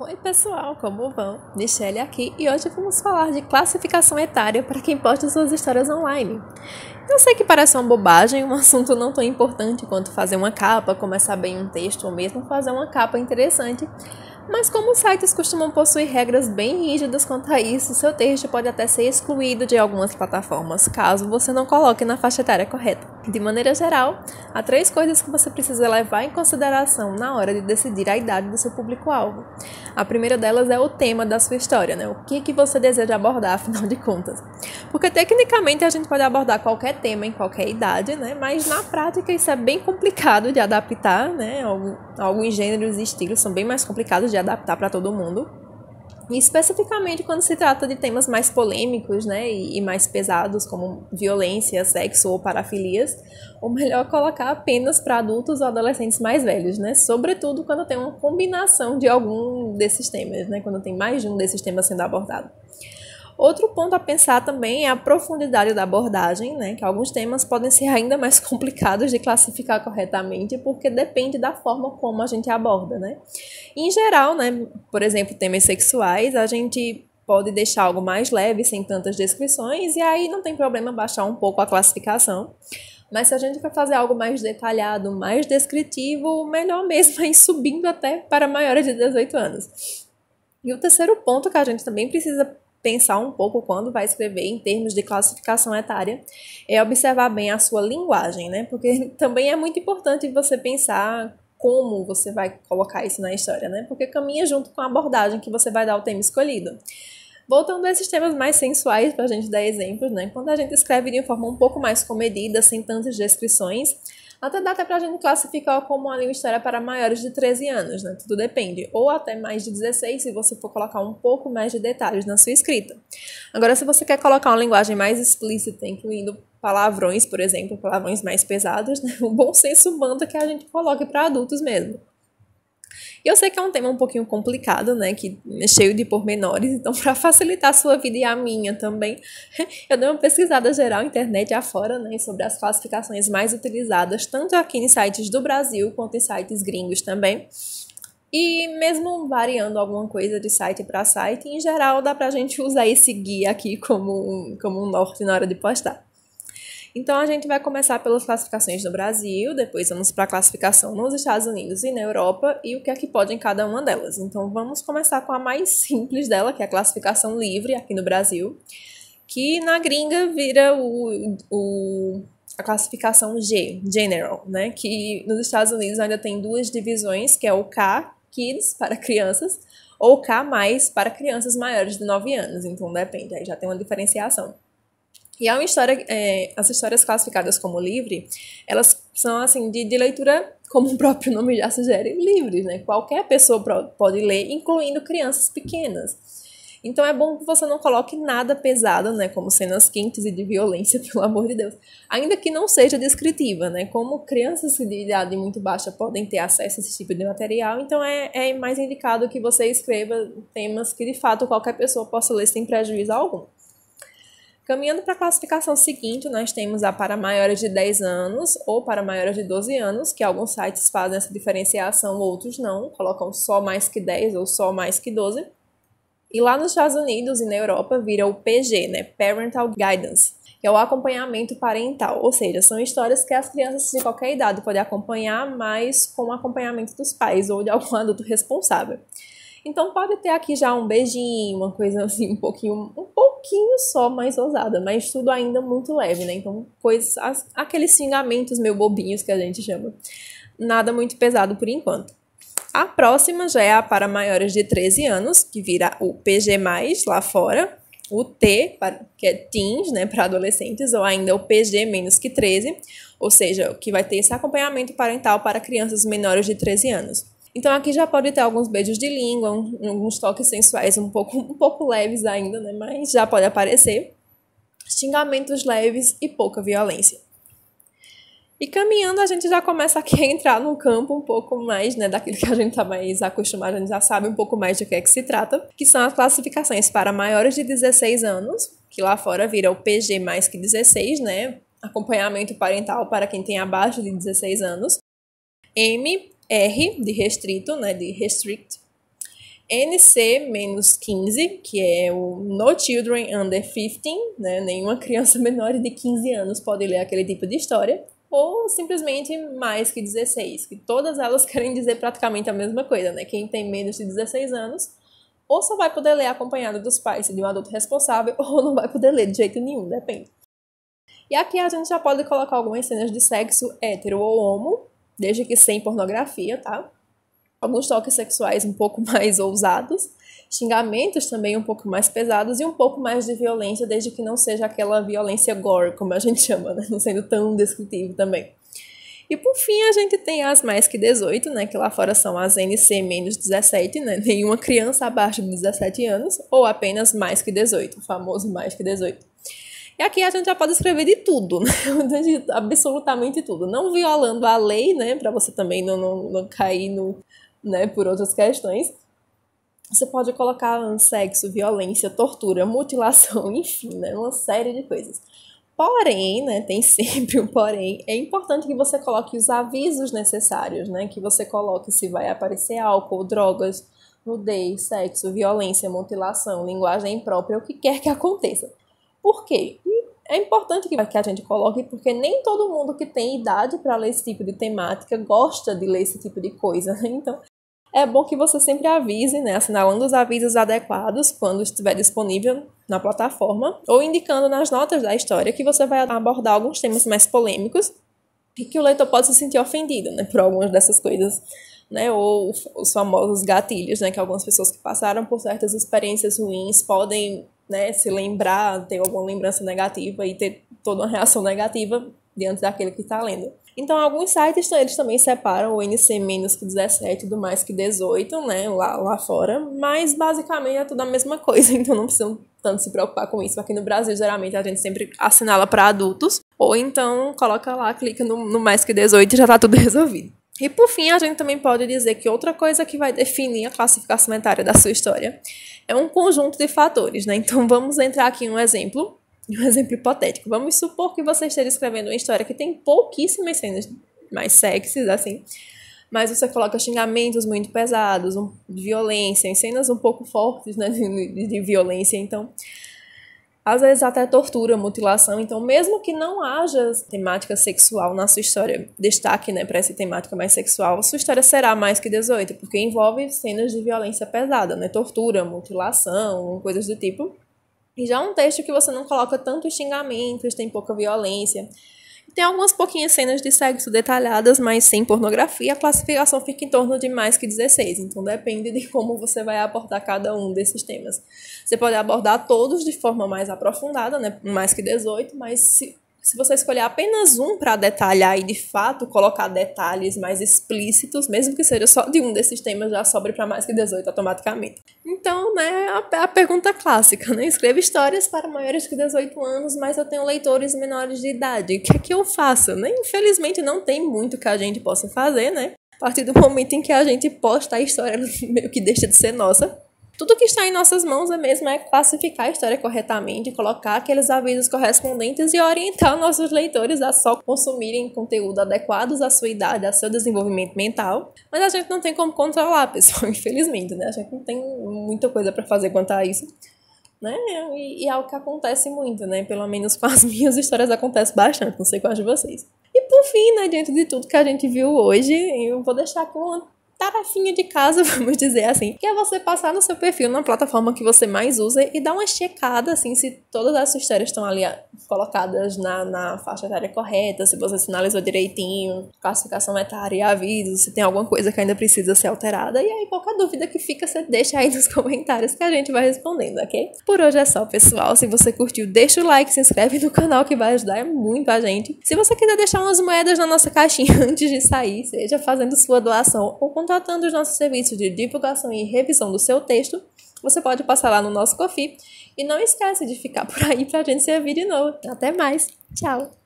Oi pessoal, como vão? Michelle aqui e hoje vamos falar de classificação etária para quem posta suas histórias online. Eu sei que parece uma bobagem, um assunto não tão importante quanto fazer uma capa, começar bem um texto ou mesmo fazer uma capa interessante, mas como os sites costumam possuir regras bem rígidas quanto a isso, seu texto pode até ser excluído de algumas plataformas, caso você não coloque na faixa etária correta. De maneira geral, há 3 coisas que você precisa levar em consideração na hora de decidir a idade do seu público-alvo. A primeira delas é o tema da sua história, né? O que você deseja abordar, afinal de contas. Porque tecnicamente a gente pode abordar qualquer tema em qualquer idade, né? Mas na prática isso é bem complicado de adaptar, né? Alguns gêneros e estilos são bem mais complicados de adaptar para todo mundo. E especificamente quando se trata de temas mais polêmicos, né, e mais pesados, como violência, sexo ou parafilias, ou melhor colocar apenas para adultos ou adolescentes mais velhos, né, sobretudo quando tem uma combinação de algum desses temas, né, quando tem mais de um desses temas sendo abordado. Outro ponto a pensar também é a profundidade da abordagem, né, que alguns temas podem ser ainda mais complicados de classificar corretamente, porque depende da forma como a gente aborda, né. Em geral, né, por exemplo, temas sexuais, a gente pode deixar algo mais leve, sem tantas descrições, e aí não tem problema baixar um pouco a classificação. Mas se a gente quer fazer algo mais detalhado, mais descritivo, o melhor mesmo é ir subindo até para maiores de 18 anos. E o terceiro ponto que a gente também precisa pensar um pouco quando vai escrever em termos de classificação etária é observar bem a sua linguagem, né? Porque também é muito importante você pensar como você vai colocar isso na história, né? Porque caminha junto com a abordagem que você vai dar ao tema escolhido. Voltando a esses temas mais sensuais, para a gente dar exemplos, né? Quando a gente escreve de uma forma um pouco mais comedida, sem tantas descrições, até dá para a gente classificar como uma história para maiores de 13 anos, né? Tudo depende. Ou até mais de 16, se você for colocar um pouco mais de detalhes na sua escrita. Agora, se você quer colocar uma linguagem mais explícita, incluindo palavrões, por exemplo, palavrões mais pesados, né? O bom senso manda que a gente coloque para adultos mesmo. E eu sei que é um tema um pouquinho complicado, né, que é cheio de pormenores, então para facilitar a sua vida e a minha também, eu dei uma pesquisada geral na internet afora, né, sobre as classificações mais utilizadas, tanto aqui em sites do Brasil quanto em sites gringos também. E mesmo variando alguma coisa de site para site, em geral dá pra gente usar esse guia aqui como um norte na hora de postar. Então, a gente vai começar pelas classificações no Brasil, depois vamos para a classificação nos Estados Unidos e na Europa e o que é que pode em cada uma delas. Então, vamos começar com a mais simples dela, que é a classificação livre aqui no Brasil, que na gringa vira a classificação G, General, né? Que nos Estados Unidos ainda tem 2 divisões, que é o K, Kids, para crianças, ou K+, para crianças maiores de 9 anos. Então, depende, aí já tem uma diferenciação. E as histórias classificadas como livre, elas são assim de leitura, como o próprio nome já sugere, livres, né? Qualquer pessoa pode ler, incluindo crianças pequenas. Então é bom que você não coloque nada pesado, né? Como cenas quentes e de violência, pelo amor de Deus. Ainda que não seja descritiva, né? Como crianças de idade muito baixa podem ter acesso a esse tipo de material, então é mais indicado que você escreva temas que de fato qualquer pessoa possa ler sem prejuízo algum. Caminhando para a classificação seguinte, nós temos a para maiores de 10 anos ou para maiores de 12 anos, que alguns sites fazem essa diferenciação, outros não, colocam só mais que 10 ou só mais que 12. E lá nos Estados Unidos e na Europa vira o PG, né? Parental Guidance, que é o acompanhamento parental, ou seja, são histórias que as crianças de qualquer idade podem acompanhar, mas com o acompanhamento dos pais ou de algum adulto responsável. Então pode ter aqui já um beijinho, uma coisa assim, um pouquinho só mais ousada, mas tudo ainda muito leve, né? Então, aqueles xingamentos meio bobinhos que a gente chama. Nada muito pesado por enquanto. A próxima já é a para maiores de 13 anos, que vira o PG+, lá fora. O T, que é teens, né, para adolescentes, ou ainda o PG menos que 13, ou seja, que vai ter esse acompanhamento parental para crianças menores de 13 anos. Então aqui já pode ter alguns beijos de língua, alguns toques sensuais um pouco leves ainda, né? Mas já pode aparecer. Xingamentos leves e pouca violência. E caminhando, a gente já começa aqui a entrar num campo um pouco mais, né, daquilo que a gente está mais acostumado, a gente já sabe um pouco mais de que é que se trata, que são as classificações para maiores de 16 anos, que lá fora vira o PG mais que 16, né? Acompanhamento parental para quem tem abaixo de 16 anos. R de restrito, né, de restrict, NC-15, que é o No Children Under 15, né? Nenhuma criança menor de 15 anos pode ler aquele tipo de história. Ou simplesmente mais que 16, que todas elas querem dizer praticamente a mesma coisa, né? Quem tem menos de 16 anos ou só vai poder ler acompanhado dos pais de um adulto responsável, ou não vai poder ler de jeito nenhum, depende. E aqui a gente já pode colocar algumas cenas de sexo hétero ou homo, desde que sem pornografia, tá? Alguns toques sexuais um pouco mais ousados, xingamentos também um pouco mais pesados e um pouco mais de violência, desde que não seja aquela violência gore, como a gente chama, né? Não sendo tão descritivo também. E por fim a gente tem as mais que 18, né? Que lá fora são as NC-17, né? Nenhuma criança abaixo de 17 anos, ou apenas mais que 18, o famoso mais que 18. E aqui a gente já pode escrever de tudo, né? De absolutamente tudo. Não violando a lei, né? Para você também não cair né? Por outras questões. Você pode colocar sexo, violência, tortura, mutilação, enfim, né? Uma série de coisas. Porém, né? Tem sempre um porém. É importante que você coloque os avisos necessários, né? Que você coloque se vai aparecer álcool, drogas, nudez, sexo, violência, mutilação, linguagem imprópria, o que quer que aconteça. Por quê? É importante que a gente coloque, porque nem todo mundo que tem idade para ler esse tipo de temática gosta de ler esse tipo de coisa. Então, é bom que você sempre avise, né, assinalando os avisos adequados quando estiver disponível na plataforma, ou indicando nas notas da história que você vai abordar alguns temas mais polêmicos e que o leitor pode se sentir ofendido, né, por algumas dessas coisas, né, ou os famosos gatilhos, né, que algumas pessoas que passaram por certas experiências ruins podem, né, se lembrar, ter alguma lembrança negativa e ter toda uma reação negativa diante daquele que está lendo. Então, alguns sites eles também separam o NC-17 do mais que 18, né, lá fora, mas basicamente é tudo a mesma coisa, então não precisam tanto se preocupar com isso. Aqui no Brasil, geralmente, a gente sempre assinala para adultos, ou então coloca lá, clica no mais que 18 e já está tudo resolvido. E por fim, a gente também pode dizer que outra coisa que vai definir a classificação etária da sua história é um conjunto de fatores, né? Então vamos entrar aqui em um exemplo hipotético. Vamos supor que você esteja escrevendo uma história que tem pouquíssimas cenas mais sexys, assim, mas você coloca xingamentos muito pesados, de violência, cenas um pouco fortes, né, de violência, então às vezes até tortura, mutilação. Então, mesmo que não haja temática sexual na sua história, destaque, né, para essa temática mais sexual, sua história será mais que 18, porque envolve cenas de violência pesada, né, tortura, mutilação, coisas do tipo. E já um texto que você não coloca tantos xingamentos, tem pouca violência. Tem algumas pouquinhas cenas de sexo detalhadas, mas sem pornografia, a classificação fica em torno de mais que 16. Então depende de como você vai abordar cada um desses temas. Você pode abordar todos de forma mais aprofundada, né? Mais que 18, mas se você escolher apenas um para detalhar e de fato colocar detalhes mais explícitos, mesmo que seja só de um desses temas, já sobre para mais que 18 automaticamente. Então, né, a pergunta clássica, né? Escreva histórias para maiores que 18 anos, mas eu tenho leitores menores de idade. O que é que eu faço? Né? Infelizmente não tem muito que a gente possa fazer, né? A partir do momento em que a gente posta a história, meio que deixa de ser nossa. Tudo que está em nossas mãos é classificar a história corretamente, colocar aqueles avisos correspondentes e orientar nossos leitores a só consumirem conteúdo adequados à sua idade, ao seu desenvolvimento mental. Mas a gente não tem como controlar, pessoal, infelizmente, né? A gente não tem muita coisa para fazer quanto a isso, né? E é algo que acontece muito, né? Pelo menos com as minhas histórias acontece bastante, não sei com as de vocês. E por fim, né, diante de tudo que a gente viu hoje, eu vou deixar com uma tarefinha de casa, vamos dizer assim, que é você passar no seu perfil na plataforma que você mais usa e dar uma checada, assim, se todas as suas histórias estão ali colocadas na faixa etária correta, se você sinalizou direitinho, classificação etária e avisos, se tem alguma coisa que ainda precisa ser alterada, e aí qualquer dúvida que fica, você deixa aí nos comentários que a gente vai respondendo, ok? Por hoje é só, pessoal. Se você curtiu, deixa o like, se inscreve no canal que vai ajudar muito a gente. Se você quiser deixar umas moedas na nossa caixinha antes de sair, seja fazendo sua doação ou contratando os nossos serviços de divulgação e revisão do seu texto, você pode passar lá no nosso Ko-fi. E não esquece de ficar por aí pra gente se ouvir de novo. Até mais. Tchau!